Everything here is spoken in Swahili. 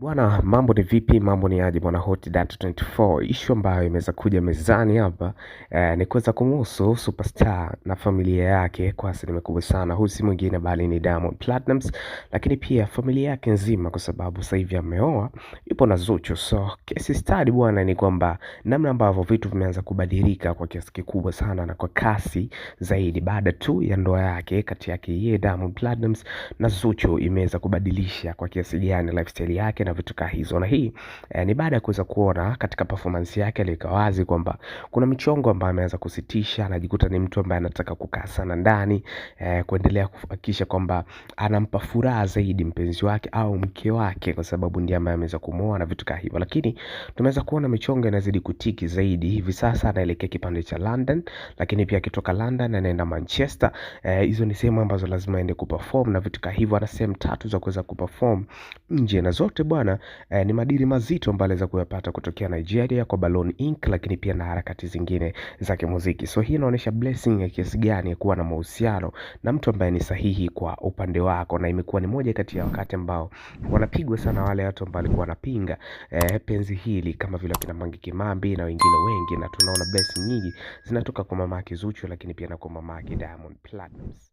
Bwana, mambo ni vipi? Mambo ni aje bwana? Hot Data 24 issue ambayo imeweza kuja mezani hapa ni kuweza kumhusu superstar na familia yake kwa asilimia kubwa sana. Huyu si mwingine bali ni Diamond Platnumz, lakini pia familia yake nzima, kwa sababu sasa hivi ameoa, yupo na Zuchu. So case study bwana ni kwamba namna ambavyo vitu vimeanza kubadilika kwa kiasi kikubwa sana na kwa kasi zaidi baada tu ya ndoa yake kati yake yeye Diamond Platnumz na Zuchu imeweza kubadilisha kwa kiasi gani lifestyle yake na vitu kama hizo. Na hii ni baada ya kuweza kuona katika performance yake alika wazi kwamba kuna michongo ambayo ameanza kusitisha, anajikuta ni mtu ambaye anataka kukaa sana ndani, kuendelea kuhakikisha kwamba anampa furaha zaidi mpenzi wake au mke wake, kwa sababu ndiye ambaye ameweza kumuoa na vitu kama hivyo. Lakini tumeweza kuona michongo inazidi kutiki zaidi. Hivi sasa anaelekea kipande cha London, lakini pia akitoka London anaenda Manchester. Hizo ni sehemu ambazo lazima aende kuperform na vitu kama hivyo. Ana sehemu tatu za kuweza kuperform nje, na zote bwana ni madili mazito ambayo aliweza kuyapata kutokea Nigeria kwa Balloon Inc, lakini pia na harakati zingine za kimuziki. So hii inaonyesha blessing ya kiasi gani ya kuwa na mahusiano na mtu ambaye ni sahihi kwa upande wako, na imekuwa ni moja kati ya wakati ambao wanapigwa sana wale watu ambao walikuwa wanapinga penzi hili, kama vile kina Mange Kimambi na wengine wengi, na tunaona blessing nyingi zinatoka kwa mama yake Zuchu, lakini pia na kwa mama yake Diamond Platnumz.